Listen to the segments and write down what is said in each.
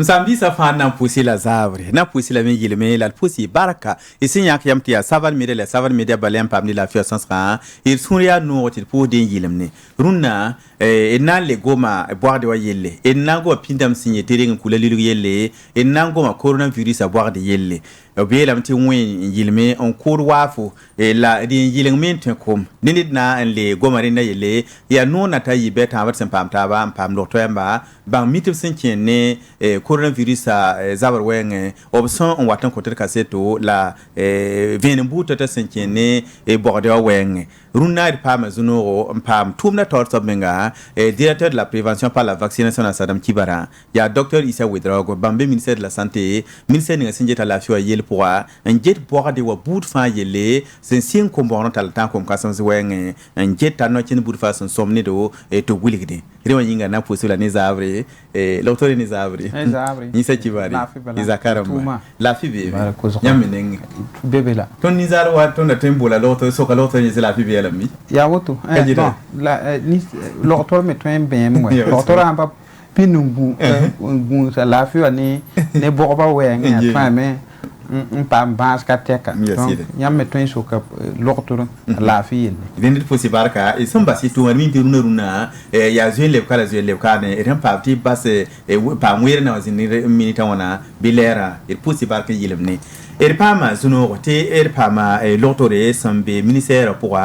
Sambi sa fan nan poussi la zavre na poussi la men yilme la poussi baraka e sinyak yamti ya saval mede la saval mede balem pamni la fia sansra il suria no til pour den yilemne runna e nan le goma boire de yelle e nan go pindam signé tering kula lilu yelle e nan go ma coronavirus a boire de yelle be lam ti wen yilme on cour wafu e la din yilmen ten kom ninit na en le goma rena yelle ya no na tayi beta wat sem pam taba pam docteur emba bang mitu senchen ne coronavirus a zabar wenge option on watan koter kaseto la venembu tata senchen ne borde wenge runna pam zunoro pam tumna torso benga directeur de la prévention par la vaccination à Sadam Kibara ya docteur Issa Ouedraogo bambe ministère de la santé ministère de la la fio yel pour un jet boire de wa bout fa yele sen sin kombono tal tan kom kasam wenge un jet tan no chen bout fa son somne do to wiligde rewa yinga na posula ne zavre l'auteur ne zavre ni sa Kibari izakaramba la fibe nyameneng bebela ton ni zaro wa ton na tembola l'auteur soka l'auteur ni la fibe la mi ya woto la ni l'auteur met un ben moi l'auteur a pas pinungu ça la fio ne borba wenge fa mais pam bas kateka yam metwen soka l'auteur la fille vendit possi barka e samba si to min tiruna runa ya zuen le kala zuen le kana e ran parti basse pa mwere na wazini minita wana bilera e possi barka yilemne Erpama zuno te erpama l'autoré sambe ministère pour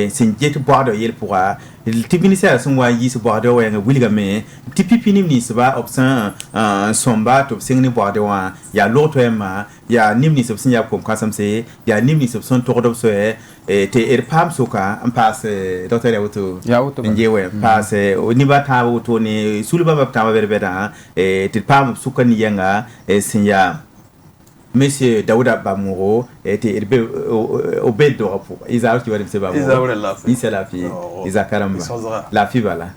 sinjet boire de yel pour le type ministère son wa yi se boire de wa wilga me type pini ni se ba option somba to singni boire de wa ya l'autoré ma ya nimni se sinya comme kasam se ya nimni se son tour de so te erpam soka en passe docteur auto ya auto njewe passe ni ba ta auto ni sulba ba ta berbeda te pam soka ni yanga sinya Monsieur Daouda Bamouro était obède de rapport. Ils ont tu vas dire Bamouro. Ils c'est la fille. Ils a caramba. La fille voilà.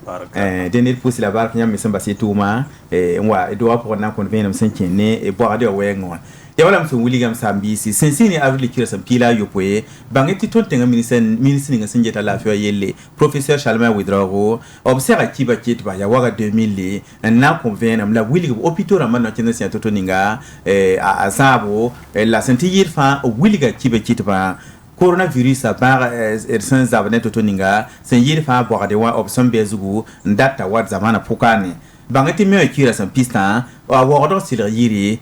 Dernier pousse la barque n'y a mais semble c'est tout ma et moi et doit pour na convenir cinquième né et boire de wengo. Ya wala mso William Sambi si sensini avli kira sam pila yopoe bangeti tontenga ministre nga sinjeta la fio yelle professeur Charlemagne Ouedraogo observe kiba kitba ya waga 2000 na convene la William hôpital ramana na tena sia totoninga a azabo la santé yirfa William kiba kitba coronavirus a bar sans abonné totoninga sen yirfa boire de wa option bezugu ndata wat zamana pokane bangeti me kira sam pista a wodo sila yiri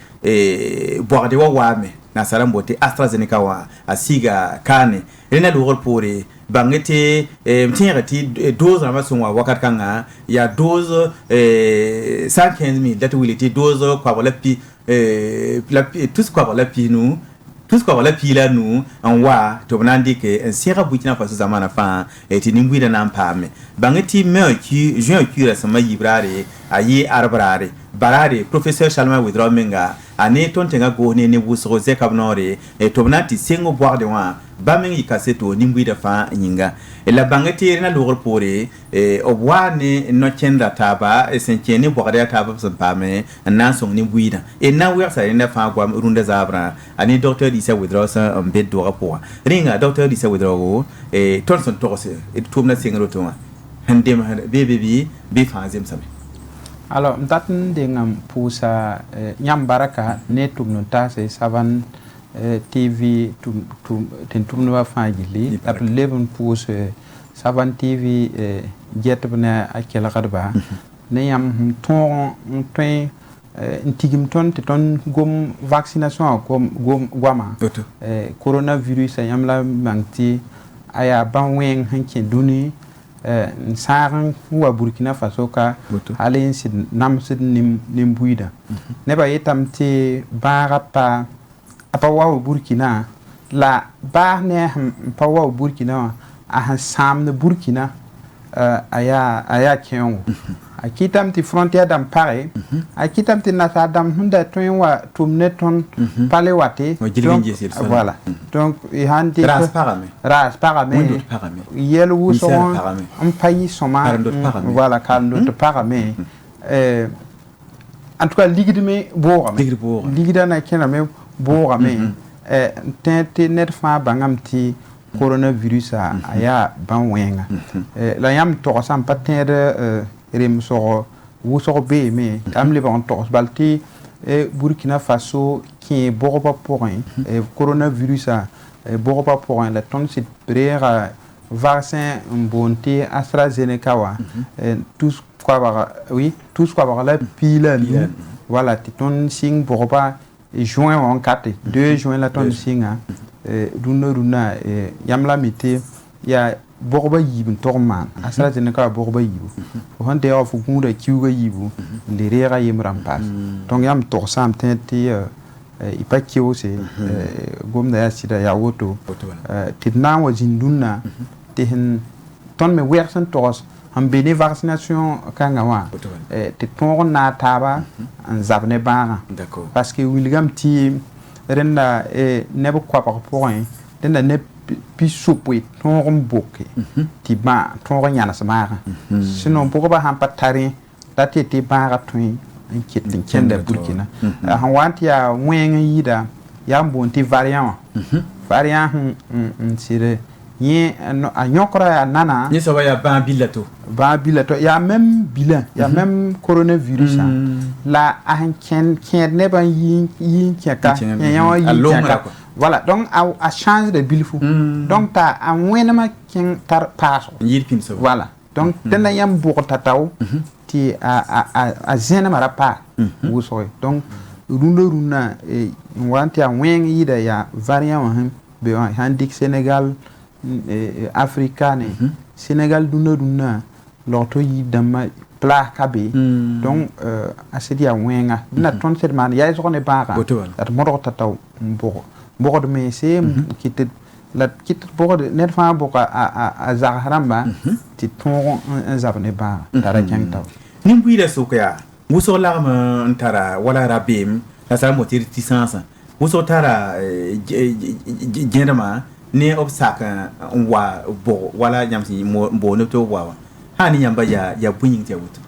boire de wame na sarambote AstraZeneca wa asiga kane rena lugol pore bangete mtinyati dose na sonwa wakat kanga ya dose 115,000 date wiliti dose kwa wala pi tout quoi wala pi nous tout ce qu'on va là nous en wa to banandi que un sira Burkina Faso zamana fa et nimbuida na mpame bangeti me ki juin ki la sama yibrare ayi arbrare barare professeur Charlemagne Ouedraogo menga ane tontenga go ne busro ze kabnore et to banati sengo boire de wa bamengi kaseto nimbuida fa nyinga et la bangeti rena logor pore obwane no chenda taba e senkene boire taba sampame na song nimbuida et na wer sa rena fa gwa runda zabra ane docteur Issa Ouedraogo sa mbed do rapport ringa docteur Issa Ouedraogo et tonson torse et tourna singro to handem bbb be fazem sabe. Alors m'tatin dengam pousa nyam baraka ne tumno ta se savan TV ten tumno wa fangili ap leven pousa savan TV jet bna akela kadba ne yam ton ntigim ton te ton gom vaccination gom gwama coronavirus yam la mangti aya banwen hanke duni saran wa Burkina Faso ka halen sid nam sid nim buida ne ba yetam te barapa apa wa Burkina la ba ne pa wa Burkina a sam ne Burkina aya kenwo a kitam ti frontière dam pare a kitam ti nata dam hunda ton wa tumne ton pale wate donc voilà donc i handi ras parame yel wu so on payi soma voilà kaldo parame en tout cas ligidme ligidana kename boorame tente net fa bangam ti coronavirus aya ban wenga la yam to sam patner rem so wo so be me am le ban to balti Burkina Faso qui borba point coronavirus borba point la ton sit brera vaccin bonté AstraZeneca wa tous quoi tous quoi la pile voilà ton sing borba juin en 4 2 juin la ton singa runa yamla mité ya borba yibin torman AstraZeneca borba yibu on de of gunda kiuga yibu le rera yimram pas donc yam tor sam tenti ipa kiwo se gomna ya sida ya woto tidna wa jinduna tin ton me wersen tos en béné vaccination kanga wa te ton na taba en zabne ba d'accord parce que wilgam ti renda nebo kwa point renda ne pi soupe ton boke ti ba ton nyana samara sinon pour ba han patari la te ba twin en kitin kenda Burkina han wanti ya wen yida ya bonti variant sire yen a nyokra nana ni so ya ba bilato ya même bilan ya même coronavirus la an ken ne ban yin kaka voilà donc a change de bilfou donc ta a wenema ken tar paso yirpin so voilà donc tena yam boko tataw ti a zena mara pa wuso donc runa wanti a wen yida ya variant be handik Sénégal africaine Sénégal duna l'auto yidama pla kabe donc asedi a wenga na ton set man ya so ne bara at modo tataw mbo de me se kit la kit bo de net fa bo a zaharamba ti ton un zabne ba dara jang taw nim buida sokya muso larma ntara wala rabim la sa motir ti sansa muso tara gendama ne obstacle wa bo wala nyamsi bo no to wa hani nyamba ya bunyin te wut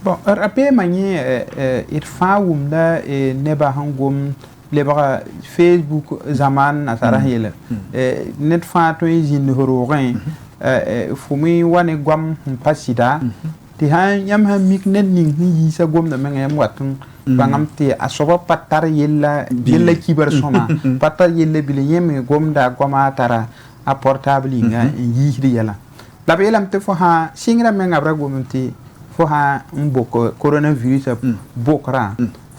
bon rapé manye irfa wumda neba hangum lebara Facebook zaman asara hela net fa to izin hororin fumi wane gwam pasida ti han yam ha mik net ning yi sa gom na menga yam watun bangam ti asoba patar yella kibar soma patar yella bile yeme gom da goma tara a portable nga yi hidi yalla la be lam te fo ha singra menga bra gom ti fo ha mboko coronavirus bokra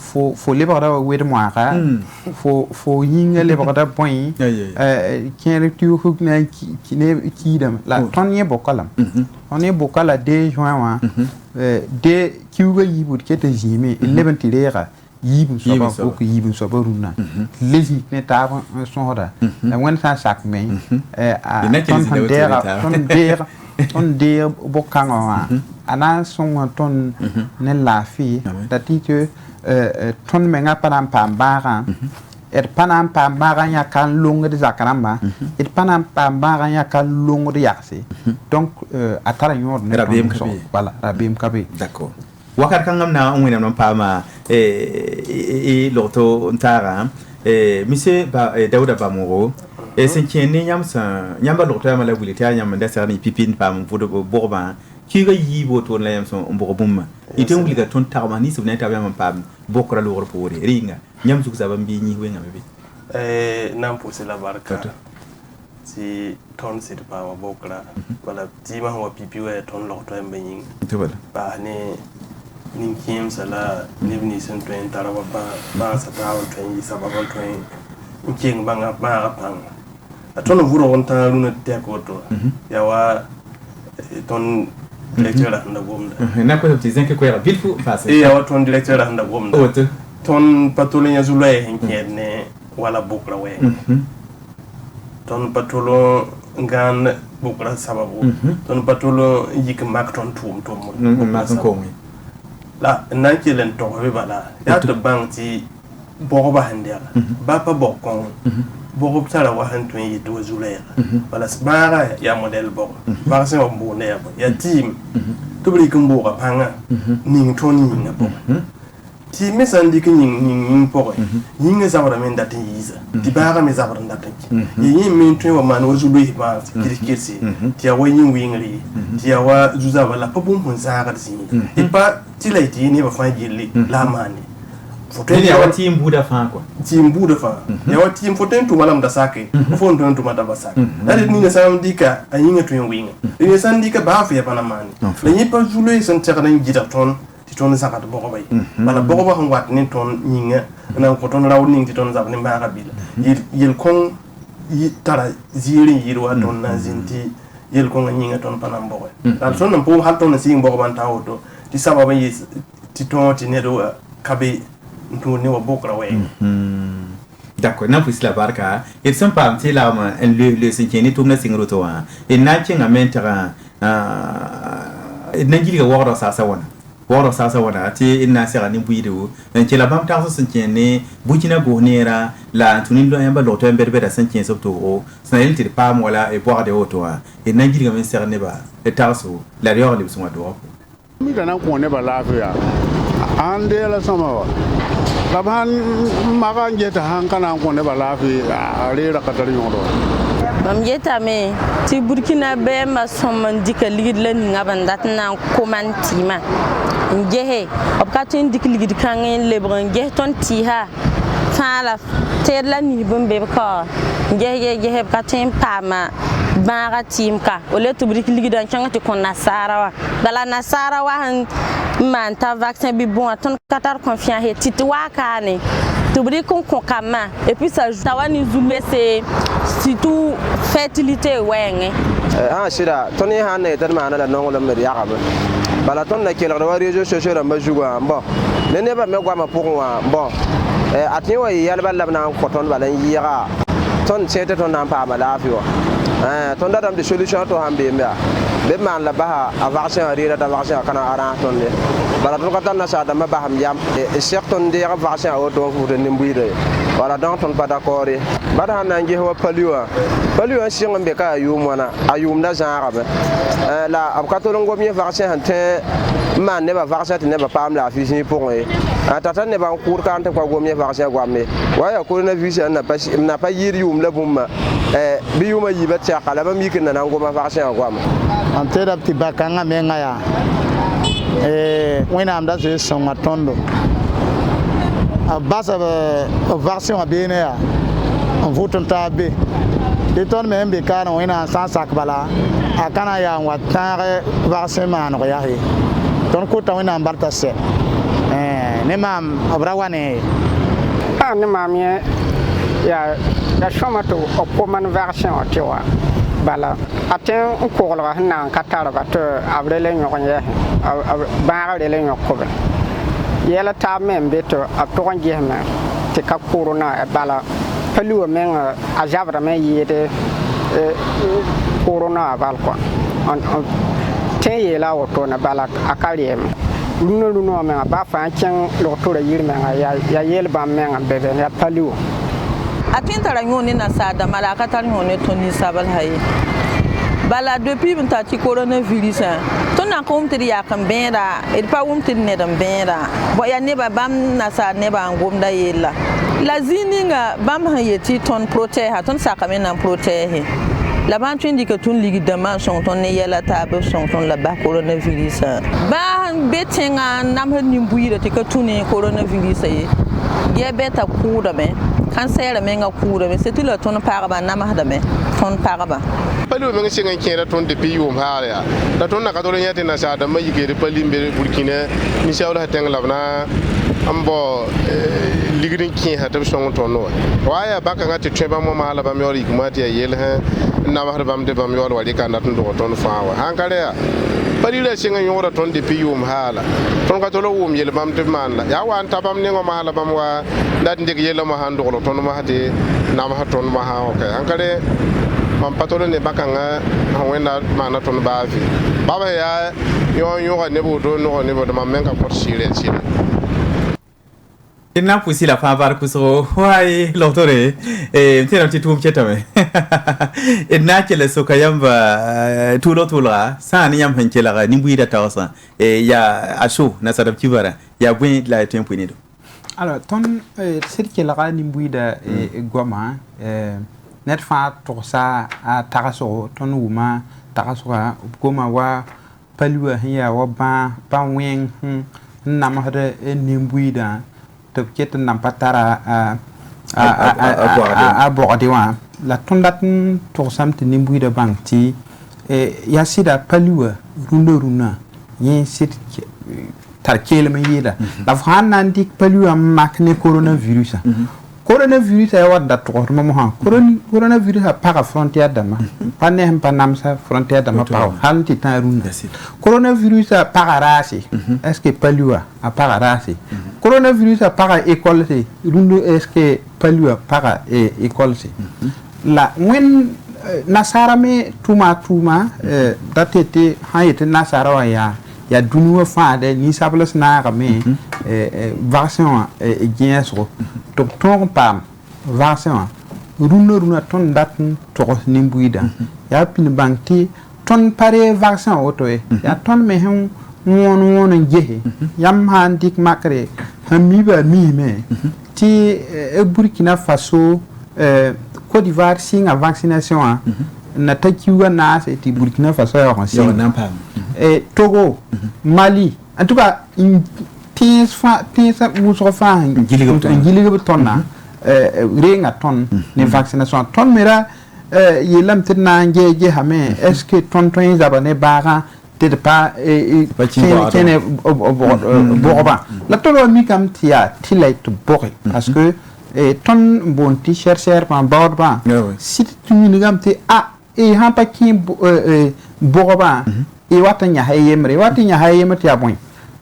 fo lebara wer moaka fo yinga lebara point ken tu huk na ki dam la ton ye bokalam on est bokala 2 juin wa de kiuga yibut kete jimi 11 tirera yibun soba bok yibun soba runa lezi ne tava son hoda la wen sa sak me ton der bokanga wa ana son ton ne la fi dati que ton menga panam pambara panam pambara ya kan longue de zakaramba panam pambara ya kan longue de yaksi donc atara nyor ne voilà rabim kabe d'accord wakar kangam na onwena non pama loto ntara monsieur Daouda Bamoro sen kene nyamba loto ya mala wulita nyamba ndasa ni pipin pam vodo borba ki ga yibo to la yam son mbogobum item wuliga ton tarmani so neta yam pam bokra lo wor pore ringa nyam su sa bambi ni wenga be nam pousse la barka si ton sit pa ma bokra wala ti ma wa pipi wa ton lo to mbe yin to wala ba ne nin kim sala libni sen to en tarawa ba sa tawo to yi sababa to en king banga ba pang ton vuro on ta luna te ko to ya wa ton directeur handa gomda na ko ti zenke ko era bilfu face ya wa ton directeur handa gomda ton patolo nya zulay henkene wala bukra we ton patolo ngan bukra sababu ton patolo yik mak ton tum mak ko la nan kelen to be bala ya to bang ti bo ba hande ba pa bo kon bo sala wa han to yi to zulaya wala sbara ya model bo ba se bo ne ya team to bri kun bo ka panga ning to ni nga bo ti me sandi kin ning po ning nga zabara men datin yiza ti bara me zabara datin yi min to wa man wo zulu ba kirkirsi ti ya wa yin wingri ti ya wa zuza wala pa bum hun zara zi e pa ti la ti ni ba fa gilli la mani foten ya wa team buda fa quoi team buda fa ya wa team foten to malam da sake fon to mata ba sake dadi ni nga sam dika ayi nga to yin winga ni sandika ba fa ya bana mani la yi pa zulu e san tera ni gida ton ton zakat boko bay bala boko ba han wat ni ton nyinga na ko ton raw ni ton zab ni mara bil yel kon yi tara ziri yirwa ton na zinti yel kon nyinga ton panam boko dal son po hal ton sing boko ban tawto ti sababa yi ti ton ti ne do kabe to ne wa boko rawe d'accord na pus la barka et sont pas ti la ma le sinkeni tum na singro to wa et na chenga mentara na gilga wora sa wana wora sasa wana ti inna sera ni buido en ci la bam taxo sen ne bukina go nera la tunin do yamba loto emberbe da sen sobto o sanel ti pam wala e boire de auto e nangi ga men sera ne ba e taxo la rior li suma do mi kana ko ne ba la fa ande la sama la ban maga ngeta han kana ko ne ba la fa re ra katar yodo bam yeta me ti burkina be ma somman dika ligid la ni ngabandat na komantima ngehe opkatin dik ligid kan lebran nge ton ti ha fala tedla ni bombe ko ngehe katin pama bara timka ole to brik ligidan changati kon nasara wa dala nasara wa han manta vaccin bi bon ton katar confiant he titwa kane to brik kon kama et puis ça tawani zulé c'est surtout fertilité wenge shida toni hanne tan mana la nongolo mer yakam bala ton na kele wa réseaux sociaux ma juga bon ne ba me gwa ma pour wa bon atni wa yalba labna ko ton bala yira ton sete ton na pa mala fi wa ton da dam de solution to hambe mba be man la ba a vaccin rira da vaccin kana ara ton le bala ton ka tan na sa da ma ba ham yam e certain de vaccin o to fu de nimbuire wala donc ton pas d'accord bada na ngi ho paliwa sing be ka yum wana ayum da zara be la ab ka to ngo mi vaccin hante man ne ba vaccin ne ba pam la fi pour e atata ne ba cour kan te kwa go mi vaccin gwa me waya coronavirus na pa yir yum la bumma bi yuma yiba ta kala ba mi kin na ngo ma vaccin gwa me ante da ti bakanga menga ya wena am da se songa tondo basa vaccin abene ya on voton tabe de ton même be kana wena sans sac bala akana ya watare vaccin man ya he ton ko ta wena barta se ne mam abrawane ne mam ya shoma to opoman vaccin otiwa bala aten ko la na katara ba to abrele nyoko ye ba le nyoko yela ta men beto a to ngehma te ka corona bala palu men a jabra men yede corona bal ko on te yela auto na bala akaliem luno men ba fa chen lo to la yirme ya yel ba men be ya palu atin tara ngoni na sada malaka tar ngoni to ni sabal hayi bala depuis banta ti coronavirus ton na kom ti ya kan bera e pa wum ti ne dan bera bo ya ne ba bam na sa ne ba ngom da yella la zininga bam ha yeti ton protège ha ton sakame na protège la ban twin di que tun ligi dama son ton ne yella ta be son ton la ba coronavirus ba betenga nam ha ni buira ti que tun coronavirus ye ye beta kuda me cancer menga kuda me c'est tout le ton paraba nama da me ton paraba palu men singa kera ton depuis yum haaya da ton na ka dole nyate na sa da mayi ke pali mbe burkina ni shawla teng labna ambo ligrin ki ha tab song ton no waya baka ngati tweba mo mala ba mi ori kumati ya yel ha na ma bam de bam yol wali kan natun do ton faawa hankare ya pali la singa yora ton depuis yum haala ton ka dole wum yel bam de man la ya wan tabam ne ngo mala bam wa dat ndig yel ma han do ton ma hade na ma ton ma ha okay hankare man patolo ne bakanga hawena mana ton baafi baba ya yo ga ne bo do no ne bo da men ka por sire sire ina pusi la fa bar kuso wai lotore tira titum chetame ina kele so kayamba tulola sani yam hankela ga nimbu da tawsa ya asho na sadab kibara ya bun la tempo ni do alors ton sirke la ga nimbu da goma net fa to sa a taraso ton wuma taraso goma wa palua hiya wa ba wen na ma hada nimbu da to ket nam patara a bodi wa la tondat to samti nimbu da bank ya sida palua runa yin sit tar kelme yida la fana ndik palua makne coronavirus coronavirus ya wadda to ko mo han coronavirus ha para frontière dama panne hem panam sa frontière dama pa hal ti tan runa coronavirus a para rasi est-ce que palua a para rasi coronavirus a para école c'est rundo est-ce que palua para école c'est la wen nasara me tuma datete hayete nasara wa ya dunuwa faade ni sablas na me vaccin genso to ton pam vaccin runa ton datn to nimbuida ya pin banki ton pare vaccin auto ya ton me hon won jehe yam handik makre hamiba mi me ti Burkina Faso Côte d'Ivoire singa vaccination na takiwa na c'est Burkina Faso ya on singa Togo, Mali, en tout cas, une pièce où se fait une giligue tonna, ring à tonne, les vaccinations tonne, mais là, il y a maintenant un gay hamé, est-ce que ton train d'abonnés barra, t'es pas, tiens, borba. La tonne mi comme tia, tilait boré, parce que ton bon t-shirt sert en borba, si tu me gamme, et un paquet borba. E watanya hayemre watanya hayemre ya boy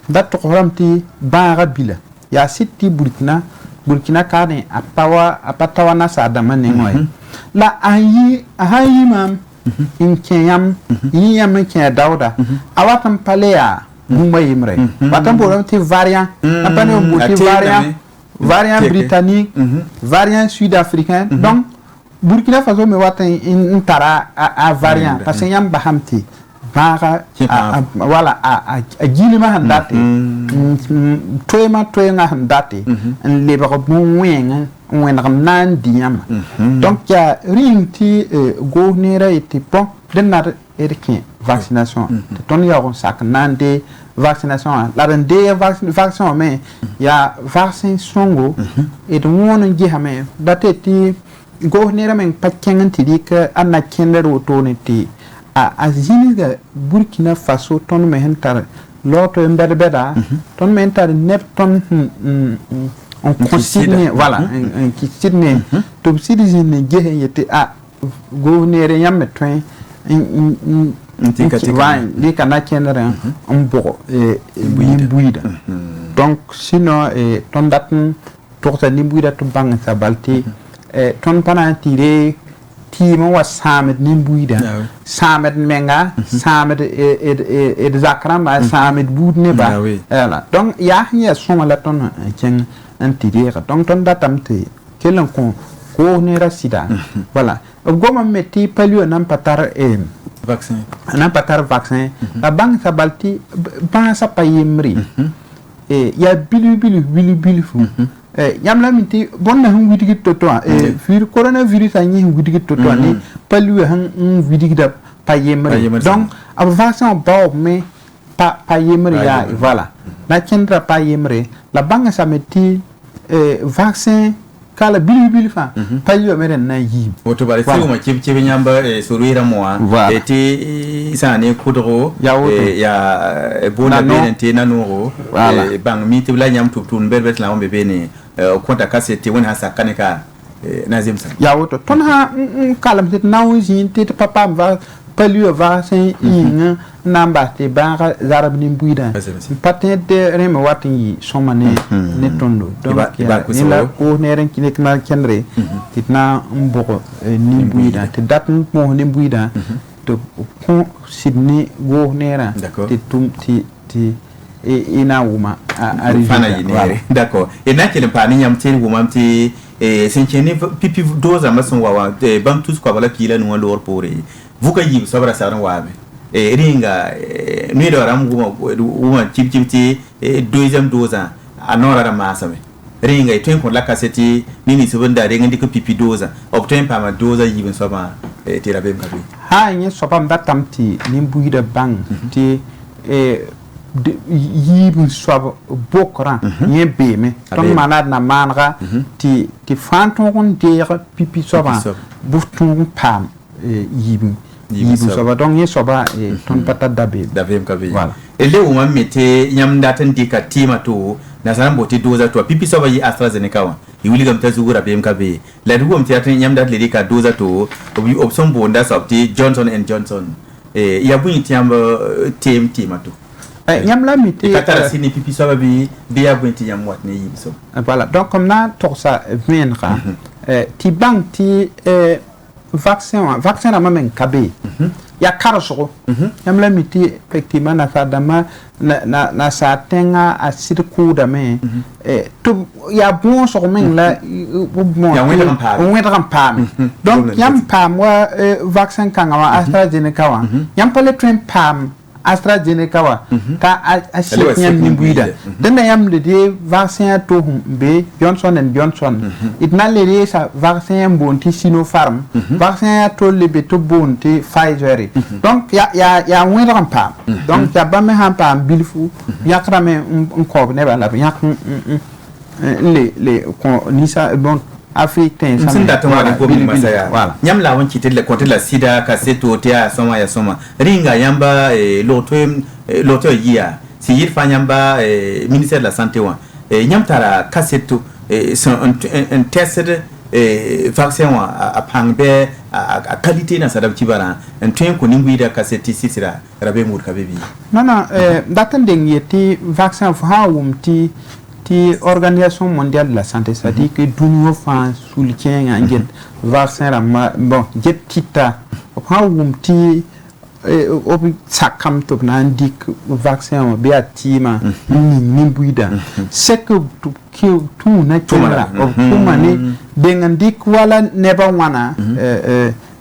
dat to ramti baara bila ya sitti Burkina kane apatawa na sa dama ne ngoy la ayi mam in kenyam yiyam ke dauda awatam palea mumba yimre watam bo ramti variant apane mbuti variant britannique variant sud-africain donc Burkina Faso me watan in tara a variant parce que yam bahamti voilà a gilima handate toyma handate en leba bon wen nan diam donc ya rinti go nera eti bon denar erkin vaccination ton ya on sak nande vaccination la rende vaccin mais ya vaccin songo et won jihame dateti go nera men pakkengan tidika anna kendero toneti a ziniga Burkina Faso ton me hentar l'autre berbeda ton me hentar nep ton on consigne voilà un qui sidne to sidine gehe yete a gouverneur yamme train li kana kenere on bo buida donc sinon ton daten torta ni buida to bang sa balti ton pana tire timo wa samet nimbuida samet menga samet et zakrama samet budne ba voilà donc ya soma la ton ken antidira donc ton datamte kelen ko ne rasida voilà goma metti palio nan patar vaccin nan patar vaccin la banque sa balti ban sa payemri ya bilu fu yamla minti bonna hum widigi toto fir coronavirus anyi widigi toto ni palu han widigi da payemre donc ab vaccin ba mais payemre ya voilà la kendra payemre la banga sa metti vaccin kala bilu fa palu meren na yi oto bari se mo chebe nyamba soruira moa eti sane kudro ya bona benente nanoro bang mi tibla nyam tutun berbet la ombe bene konta kasete woni hasa kaneka nazim sa ya woto ton ha kalam tet nawji tet papa va palu vaccin in namba te bara zarab ni buida patente reme wati somane ne tondo donc ila ko neren kinek na kenre titna mbo ni buida te dat mo ni buida to ko sidni go nera ti tum ti ina wuma fana yinere d'accord et na kele pani nyam ti wuma ti sen cheni pipi doza mason wawa bam tous ko bala pila no lor pore vuka yi sabra saran wabe ringa ni do ram wuma chip ti deuxième doza anora da masame ringa iten ko la kaseti nini subunda ringa ndiko pipi doza obtain pa ma doza yi ben soba ti la bem kabi ha nyi soba mbatam ti nimbuida bang ti yibun swab bokran yen beme ton manad na manra ti fanton der pipi soba bufton pam yibun soba donc yen soba ton pata dabe kabe voilà et le on mette nyam datan dika tima to na san boti doza to pipi soba yi AstraZeneca wa yuli gam tazugura bem kabe la du gom tiatan nyam dat le dika doza to obi option bonda sabti Johnson and Johnson ya bu tiam tima to nyam la mité katara sini pipi soba bi ya bu tiam wat ne yibiso voilà donc comme na to ça viendra ti bank ti vaccin la même kabe ya karso nyam la mité effectivement na sadama na sa tenga a sirku da me to ya bon so men la bon ya wendra pam donc yam pam wa vaccin kanga AstraZeneca wa yam pale train pam AstraZeneca wa ka a nyam nimbuida den yam le de vaccin to be Johnson and Johnson it na le sa vaccin bonti Sinopharm vaccin to le be to bonti Pfizer donc ya wendra pam donc ya ba me han pam bilfu yakra me ko ne ba la yak le nisa bon africain ça me date moi ko mi masaya nyam la won kite le contre la sida ka seto tia soma ya soma ringa yamba loto yia si yir fa nyamba ministère de la santé wa nyam tara kaseto un test vaccin wa a pangbe a qualité na sadab kibara en tuen ko ningui da kaseti sisira rabe mur kabebi non datan deng yeti vaccin fa wumti ti organisation mondiale de la santé ça dit que dunyo fa soutien ngel vaccin la bon jet kita fa wumti obi sakam to na ndik vaccin be atima ni buida c'est que tu na tumara kuma ni dengandik wala neba wana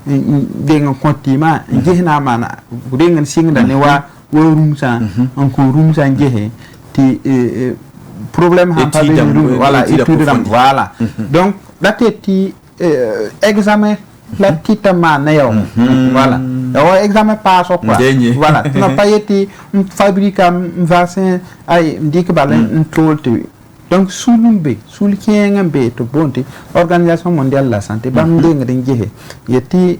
dengan kontima jehna mana dengan singda ne wa rumsa encore rumsa ngehe ti problème ha pas voilà étude voilà donc là ti examen la petite man voilà examen passe quoi voilà tu n'as pas été fabriquer un vaccin ay ndik balen tolte donc sulumbe sulkiengambe to bonte organisation mondiale de la santé bam denga den jehe yeti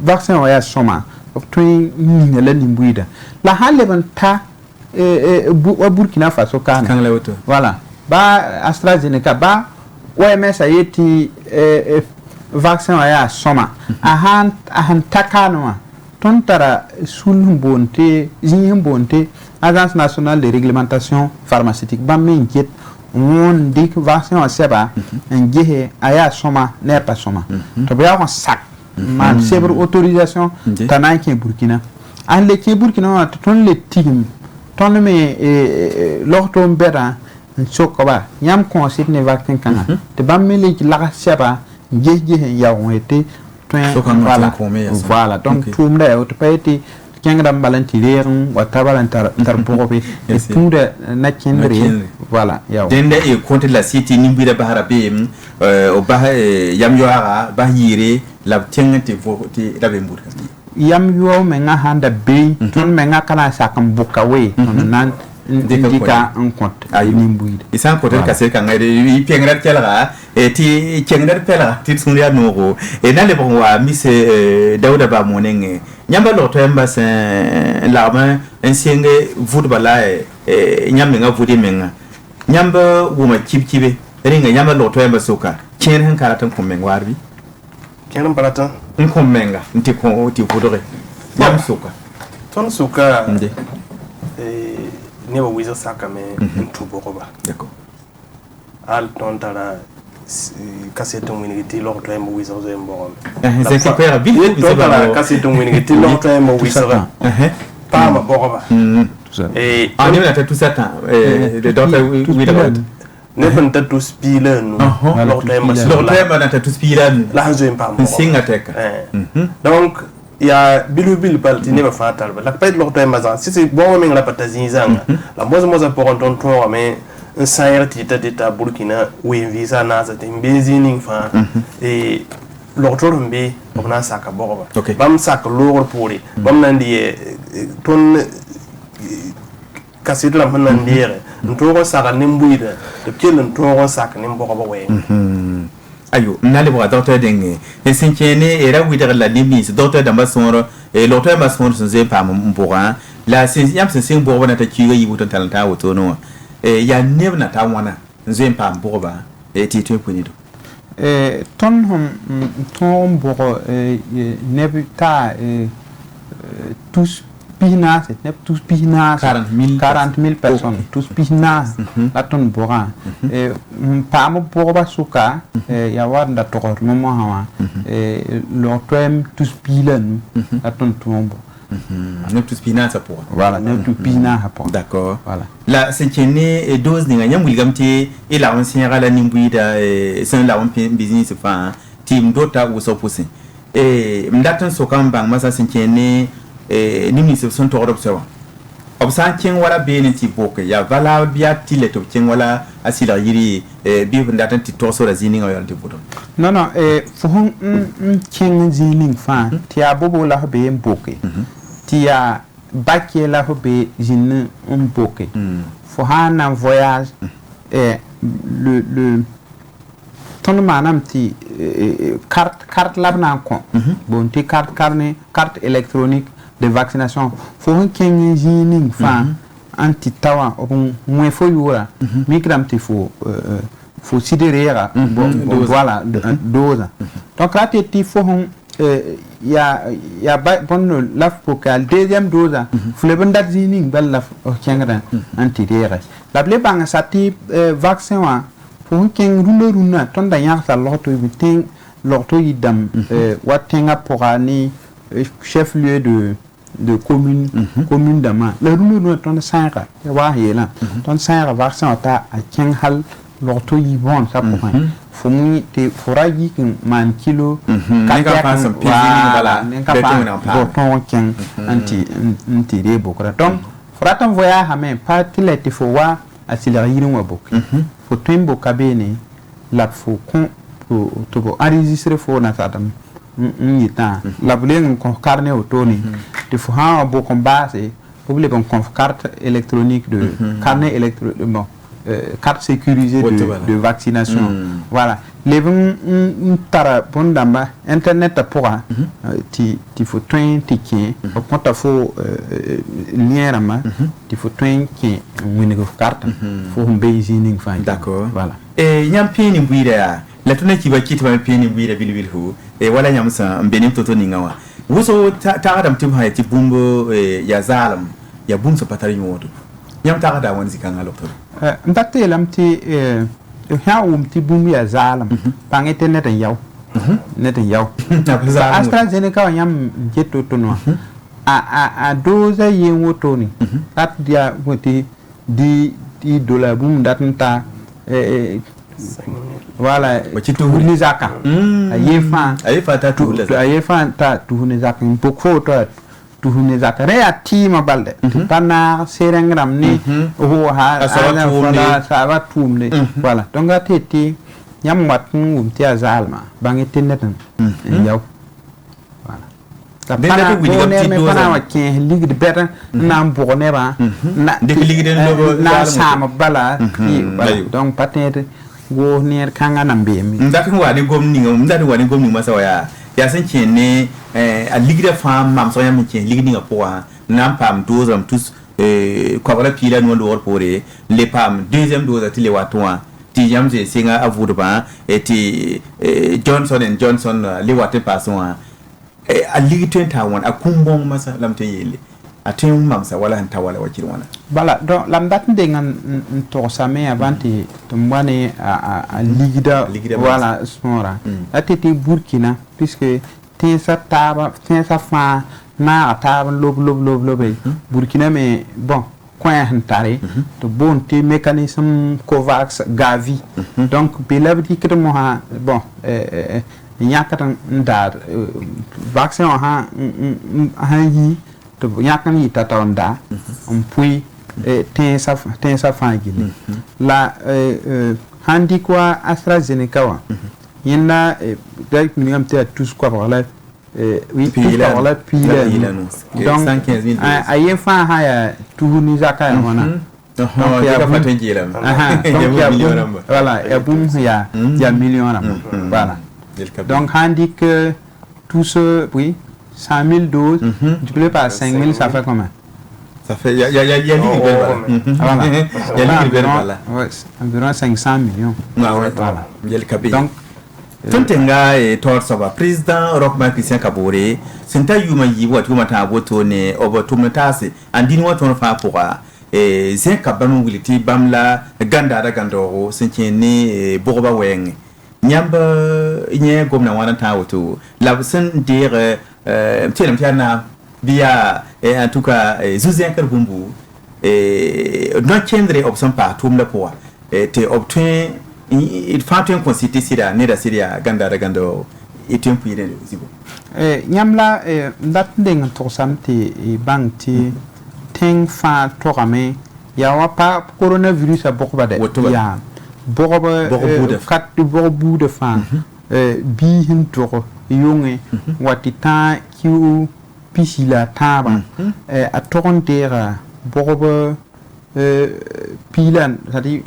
vaccin wa ya soma obtwin ni la nimbuida la haleban ta Burkina Faso kana voilà ba AstraZeneca ba OMS ayeti vaccin ya soma ahan takanwa tontara sulmbonte zimbonte agence nationale de réglementation pharmaceutique ba minket on dik vaccin seba ngehe aya soma ne pas soma to ba on sak man sebre autorisation tanaki Burkina an le ke Burkina ton le tim ton me l'orto mbera nsokoba yam consit ne vaccin kana te ba mele ki la seba ngehe ya on été voilà donc tout le monde peut être kengra balantirerum wata balantar bobe et tout de nakendre voilà yaw dende e compte la cité nimbira bahara be o bah yam yoara bahire la tengete voti rabe mbur yam yo menga handa be ton menga kana sakam bukawe nan ndika en compte ay nimbuide isan ko tel kasel kan ngade yi pengra kela e ti kengra pela ti sunria noro e nale bon wa miss Dawda ba monenge nyamba lo to emba sen la ma ensenge vudu bala nyambe nga vudi menga nyamba wuma kibkibe ringa nyamba lo to emba soka ken han karatan ko men warbi ken paratan ko menga nti ko ti vudore nyam soka ton soka ne ba wiza saka me ntubo ko ba d'accord al ton tara cassette wini ti lo to mo wisa zo mbo c'est que père bi to la cassette wini ti lo to mo wisa pa ma boba et on est là tout ça temps de docteur Witherholt ne pen ta tous pilen lo to mo lo to na ta tous pilen la zo pa mo singa tek donc ya bilu pal ti ne ba fatal ba la pay lo to ma si c'est bon men la patazin zanga la moza pour ton to mais un sayer ti ta dita Burkina we visa na za tin bezinin fa et l'autre mbe on a saka boba bam sak lor pori bam nan di ton kasit la man nan dire ntoro saka nimbuida de piel ntoro saka nimboba we ayo nale bo docteur denge e sinkene era widere la limis docteur damba sonro e l'auteur ma sonro se pa mbora la yam se sing bo na ta kiga yibu ton talanta woto no e ya neb na ta wana nzem pa mbora e ti to punido ton ton bo neb ta tous pina c'est neb tous pina 40,000 personnes tous pina la ton bora e pa mo bora suka ya wanda to mo hawa e lo toem tous pilen la ton tombo ne tous pina ça pour voilà ne tous pina pour d'accord voilà la cinquième et dose ni ngam wilgamte et la ancienne la nimbuida et c'est la on business fa team dota ou so poussin et mdatan so kan bang masa cinquième et ni se son to observer obsan ken wala benen ti boke ya vala biya tile to ken wala asila yiri bi ndatan ti to so la zini ngol te bodo non fo hon ken zini fa ti abobo la be boke ti ya bakie la be zini boke fo han en voyage le ton manam ti carte labna ko bon ti carte électronique de vaccination faut un kenjini fa anti tawa on moins faut yura micram ti faut sidérera bon voilà dose donc là ti faut ya bon la focal deuxième dose faut le bon dazini bel la kengra anti rera la ble bang sa ti vaccin wa faut ken runa ton da ya sa loto bitin loto yidam watenga porani chef lieu de commune d'ama la runu ton sanra wa yela ton sanra vaccin ta a ken hal loto yibon sa pour fumi te foraji man kilo ka san pizini bala ton ken anti de bokra donc foratan voya ha men pas tilete fo wa asila yirin wa bok fo tembo kabene la fo kon to enregistrer fo na sadam yita la bulen kon carnet autoni de fo ha bo kon base pour les bon carte électronique de carnet électronique bon carte sécurisée de vaccination voilà les tara bondamba internet pour ti faut train ticket quand ta faut lien rama ti faut train qui une carte faut un beijing fa d'accord voilà et nyam peni buira la tuna ki ba kitwa peni buira bilbil hu e wala nyam sa mbenim toto ni ngawa wuso ta adam tim ha ti bumbo ya zalam ya bum so patari nyoto nyam ta ada won zikanga lokto ndate lam ti ha ti bum ya zalam pangete neten yaw neten yaw AstraZeneca nyam jeto to no a doza yen woto ni at dia woti di dollar bum datanta voilà tu ni zaka ayefa ta tu ayefa ta tu ni zaka poko to tu ni zaka re ma balde pana serengram ni ho ha ana sa tumne voilà donc ateti nyam wat ti azalma bangi tinnetan yaw voilà benda ko widi ti do na wa ke ligde beta na mbo ne ba na de ligde na sama bala donc patete go ner kanga na mbemi ndati wani gomni masa waya ya san kene a ligde fam mam so yam ken ligni ga poa nam pam dozam tous ko wala pila no do pore le pam deuxième dose ti le watwa ti yam je singa avurba ti Johnson le watte pason a ligde ta won a kumbong masa lamte yele atin mamsa wala han tawala wakil wana bala donc lam datin de ngan to same avanti to mane a ligida wala smora atiti Burkina puisque tin sa fa na taba lob Burkina mais bon coin hantare to bon ti mécanisme Covax Gavi donc belavdi que mo ha bon yakatan ndar vaccin ha yi to yakan yi tatonda on puis tin sa fangili la handi quoi AstraZeneca wa yenda direct minimum te tous quoi voilà oui puis là donc 115 000 ayen fa ha ya tuhuni zaka wana donc ya fatenjira voilà ya boum ya million voilà donc handi que tout ce oui 100 000 doses multiplié par 5 000 ça fait combien? Ça fait il y a environ 500 millions. Voilà. Donc Tontenga et Torsova président Rochmark Christian Kabore senta yuma yiwa tuma ta boto ne obotumnatase andini wato fa pourra et zen kabanu wiliti bamla ganda da gandoro senchene bogoba weng nyamba nye gomna wana ta woto la sen dire mtela mtana via en tout cas Zuzien Karbumbu non tiendre option partout la pour te obtient il faut un consulter sira ne da siria ganda da gando et un peu de zibo nyamla datndeng to samti banti teng fa to game ya wa pa coronavirus a bokba de ya bokba kat bobu de fa bi hin to yonge watita kiu pisila taba a torontera bokba pilan c'est-à-dire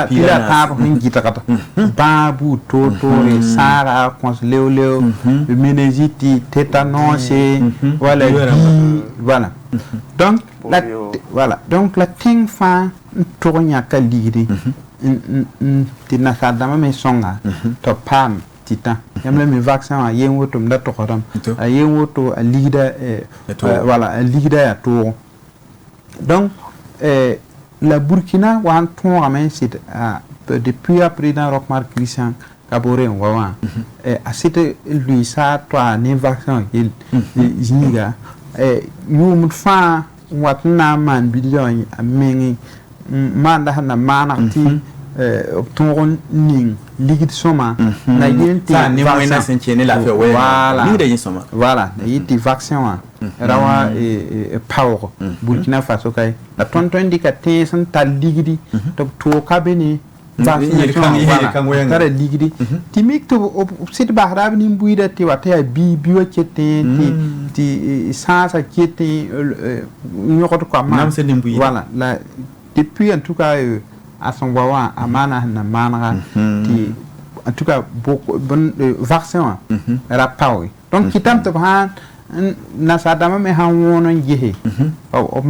pila taba hin gitakata babu toto sara cons leo meningite tétanos voilà voilà donc la ting fa tournya kalidi tina sadama me songa to pam tita yamle mi vaccin a yenwoto mda to khoram a yenwoto a ligida voilà a ligida ya to donc la Burkina wan ton ramen c'est depuis après dans Rochmark Christian Kabore wawa a c'était lui ça toi ne vaccin il zinga ñu mu fa watna man bidion amengi manda na manati ton ning ligid soma na yenti ne moyena senchene la fe we ni de soma voilà yiti vaccin wa rawa power Burkina Faso kay la tonton indicate san tal ligidi to kabeni vaccination tara ligidi timik to sit bahra ni buida ti wata bi wa kete ti sa kete nyoko ko ma voilà la depuis en tout cas à son wawa amana na manara ti en tout cas beaucoup bon vaccin ra pawi donc kitam to han na sadama me han wono jehe o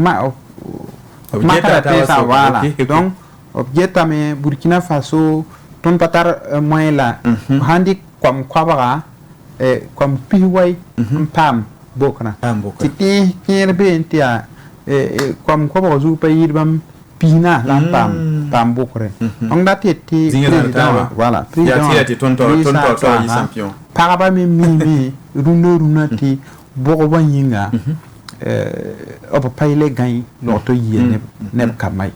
makara pesa wala donc objeta me Burkina Faso ton patar moyen la handi comme kwabara comme piwai pam bokna titi kierbe ntia comme kwabara zu pays bam pina la pam bokre on date ti voilà président ton champion paraba mi runati bogo yinga opo payle gain loto yene ne kamay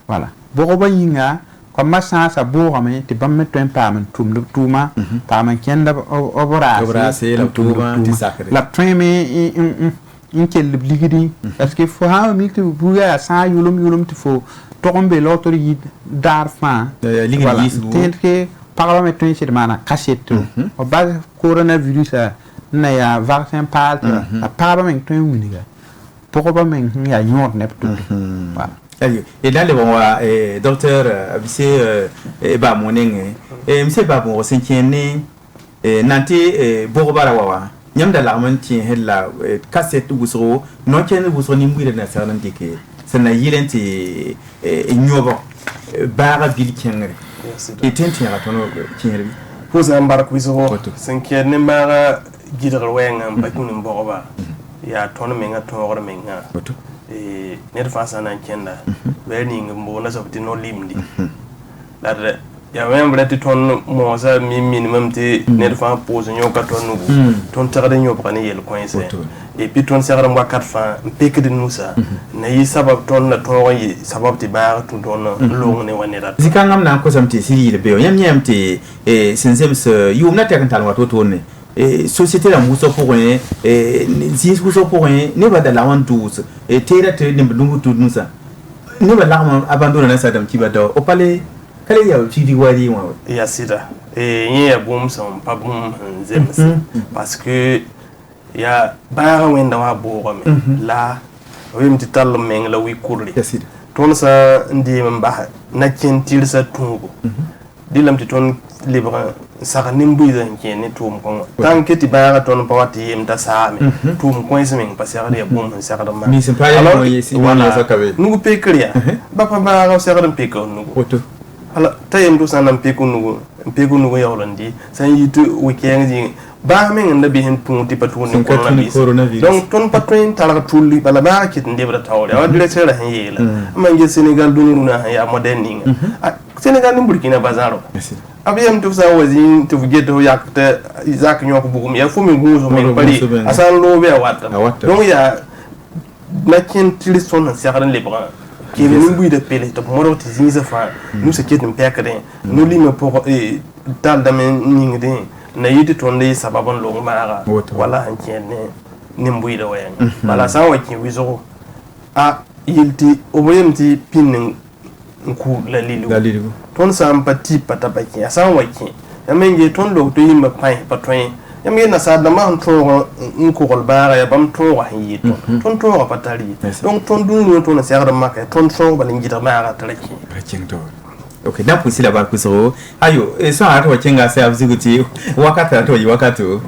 voilà bogo yinga comme ma sa bogo me te bamme to pam tum tuma pam kenda obora c'est la tuma ti sacré la treme in kel ligidi parce que faut ha mi te buya sa yulum te faut tombe loto yi dar fa ligidi tenke paraba me to ci mana cassette o base coronavirus na ya vaccin pas a paraba me to winiga pourquoi me ya nyot ne tout voilà et dans le bon docteur abissé ba monenge monsieur ba bon senkiene nanti bogobara wawa nyamda la manti hella cassette wusro no ken wusro ni mbire na sanan dike sana yilenti nyobo bara bil kengre et tenti ya tono kengre posa mbar kwiso senkiene mara gidar wenga ba kunin bogoba ya ton menga tongor menga ne fa sana kenda beni ngbo na sabti no limdi la ya même brati ton mo sa minimum te ne fa pose nyoka ton nugo ton tagde nyoka ni yel coince et puis ton sera mo 4 fa pek de nusa na yi sabab ton na to yi sabab ti ba ton long ne wanera zikangam na ko samti siri be yam te sensem se yum na tekan tan wato to ne société la muso pour rien si muso pour rien ne va de la wan tous tera te ne ndungu tu nusa ne va la abandonner na sadam ki ba do o palais kale ya fidi wari wa ya sida ya boom son pas boom zems parce que ya ba wenda wa bo me la wim ti tal meng la wi kurli ya sida ton sa ndi mba na kentil sa tungo dilam ti ton libre sa nimbu zan ken tum ko tant que ti ba ton pawati yim ta sa me tum ko ismen parce que ya boom sa da ma mi simpa ya mo yesi wala sa kawe nugo pe kriya ba pa ba ga sa da pe ko nugo ala tayem do sanam peku nugo yawlandi san yitu weekend ji ba men ndabi hen punti patuni coronavirus donc ton patrin tala tulli bala ba kit ndebra tawle wa dire sera hen yela mangi Senegal dunuruna ya moderning Senegal ni Burkina Faso abiyam to sa wazin to geto yakta izak nyoko bugum ya fumi nguzo men pari asan lobe watta donc ya nakin tilison na sagaran lebra qui est venu de pele to moro ti zinza fa nous ce qui est un pekade nous lime pour tal damen ningde na yiti tonde sababon lo mara wala hankene nimbuy da wayan wala sa waki wizo a yilti oboyemti pinin ku la lilu ton sa ampati patapaki asa waki yamenge ton lo to yimba pai patwen yamge na sa da man to ko gol bara ya bam to wa yito ton to wa patali donc ton dunu to na sera maka ton so balingita mara talaki rachento ok da pusi la bakuso ayo so ato wachenga sa abziguti wakata to yi wakato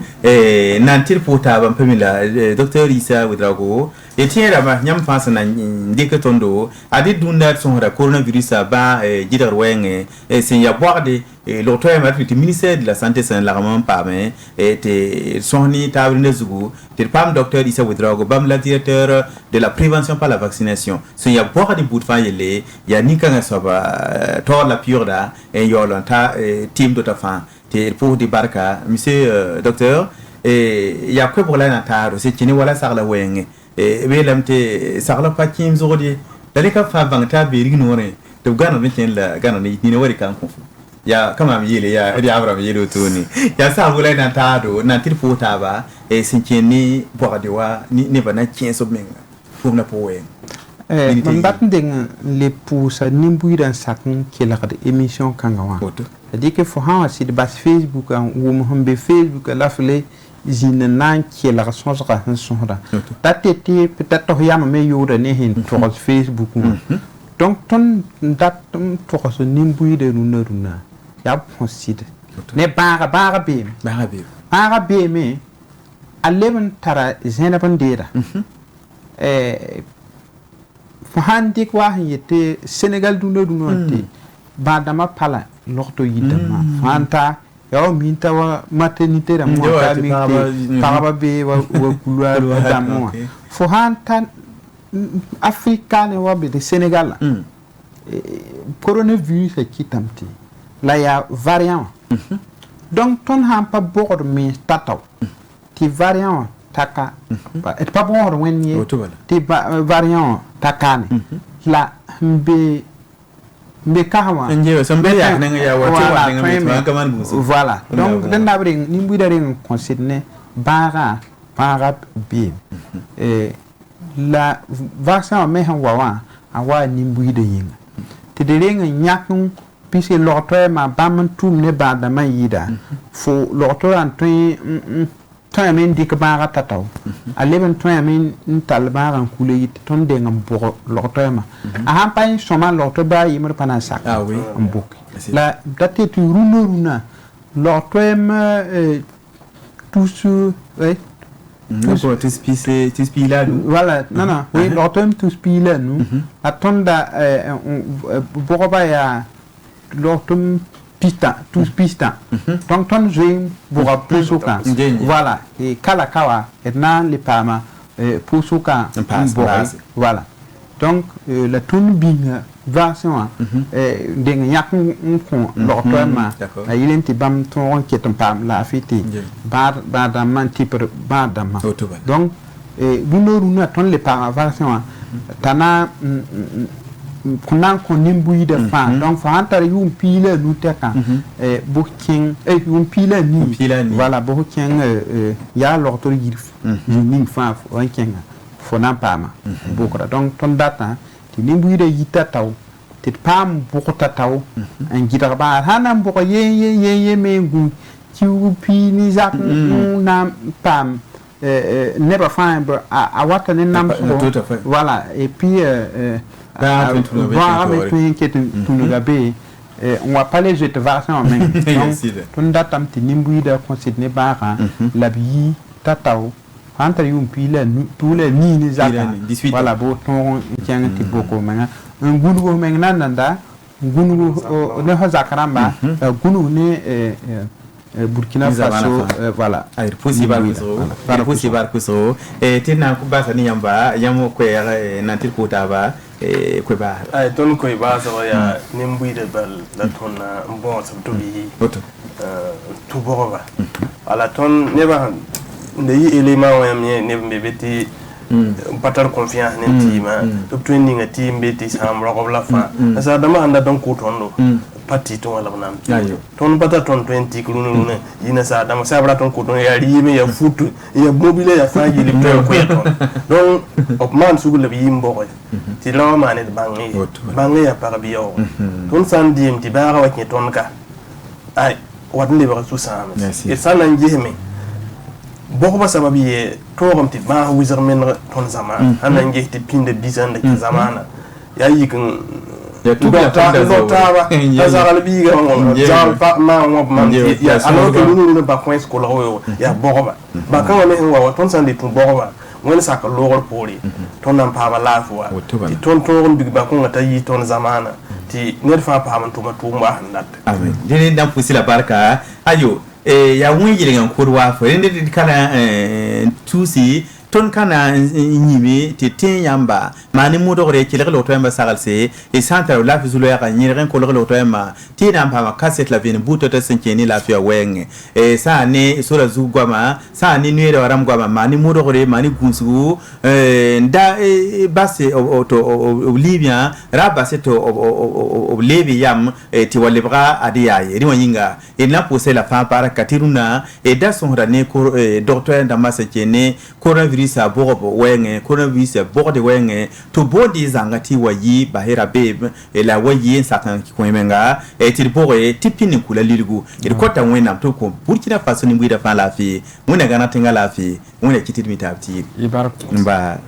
nantir pota bam pamila docteur Issa Ouedraogo etiera ba nyam fansa na ndike tondo adi dunda son ra coronavirus ba jidar wenge sen ya boarde l'autorité du ministère de la santé c'est largement pas mais était soni table nezugu te pam docteur Issa Ouedraogo bam la directeur de la prévention par la vaccination sen ya boarde bout fa yele ya nikanga soba tor la purda en yolanta team de ta fin te pour di barka monsieur docteur ya ko pour la nataro c'est kini wala sarla wenge belamte sarla pakim zodi dale ka fa bangta be rignore to gana ne ken la gana ni wari kan konfu ya kama mi yele ya ri abra mi yele toni ya sa wala na tado na tirpota ba sinkeni bordewa ni bana kien so menga pour na powe mbat ndeng le pousa nimbuy dan sakn kila kad émission kangawa c'est-à-dire que fo ha si de bas Facebook ou mo hambe Facebook la fle zine nan kila sonra sonra tatete peut-être to yama me yoda ne hin to Facebook donc ton dat to so nimbuy de runa ya consider ne bara be me aleven tara zenaban dera fahandi kwa yete Senegal duno te badama pala lokto yidama fanta yo minta wa maternité da mo ta mi paraba be wa couloir damo fahanta africain wa be de Senegal coronavirus qui tamti la ya variant donc ton han pa bord mi tataw ti variant taka et pas bon wenye ti variant takane la mbe kawa nje so mbe ya nanga ya wati wa kaman buso voilà donc den dabre ni mbuida ren considéré bara bi la vaccin me han awa ni mbuida yinga ti de ren nyakun pisi l'auteur ma bam tum ne ba da man yida fo l'auteur en ton amen dik bara tataw aleben ton amen talbara kule yit ton de ngam bo l'auteur ma a pa in soma l'auteur ba yimre pana sak oui mbok la daté tu runa l'auteur ma tous tous là voilà non oui l'auteur tous là nous atonda boroba ya l'automne pista donc ton jouer pour plus au camp voilà et kala kawa et nan le pama pour souka base. Voilà. Donc, la tourne binga version, d'un yak l'ortoiement, il est un bam ton qui est un pam la fête, badaman type badama. Donc, vous n'aurez pas les version, tana kunan konin bui de fan donc fa antare yum pile nu teka booking yum pile ni voilà booking ya l'ortor yirf ni fa on kenga fona pama bokra donc ton data ti ni bui de yita taw ti pam bokota taw en gidar ba hanam boko ye me ngu ti pi ni zak na pam never find a wata ni nam voilà et puis on va pas les jeter version mais ton datam ti nimbuida considéré bara la bi tatao entre yum pile tous les ni zaka voilà bo ton tiang ti boko manga un gunu menga nanda gunu ne hazakaramba gunu ne Burkina Faso voilà air possible kuso tena kubasa ni yamba yamo kwe nantir kutaba kwe ba ay ton kwe ba so ya nimbuide bal la ton bon sa to bi to boroba ala ton neba ndeyi élément wa yamye ne mbebeti patar confiance ne tima to training a team beti sam rokob la fa sa dama anda don ko tondo parti ton wala nam ton pata ton 20 kulunu ina sa dama sa bra ton ko ton ya rime ya futu ya mobile ya fa yili to ko ton donc op man su le yimbo ko ti lawa manet bangi ya para biyo ton san dim ti bara wa ke ton ka ay wadne ba su sam e sanan jehme boko ba sababi ye torom ti ba wizar men ton zaman anan ngehti pinde bizan de zamana ya yikin ya tout la taba azara bi ga on zal pa ma man ya alors que nous ne pas point scolaire ya boko ba kan ne wa ton san de ton boko ba woni saka logor poli ton nan pa ba la fwa ti ton torom bi ba ko ngata yi ton zamana ti ne fa pa man to ma to mba handat amen dene dan pusi la barka ayo ya wun yilingan kurwa fo ende kala tusi ton kana nyimi te tin yamba mani mudore ki le loto yamba sagalse e santa la fizulo ya nyeren ko le loto yamba ti na mpa cassette la vini buto te senkeni la fia wenge e sa ne sura zugwama sa ni nuere waram gwama mani mudore mani gunsu nda base o libya raba seto o lebi yam ti walibra adiyaye ri wanyinga e na pose la fa para katiruna e da son rane ko docteur ndamase kene coronavirus a bobo wenge coronavirus a borde wenge to bodi zangati wayi bahera bebe e la wayi sakan ki kwemenga e ti bore tipini kula liligu e kota wena to ko Burkina Faso ni mwida fa la fi mwena gana tenga la fi mwena kitiri mitapti ibar mba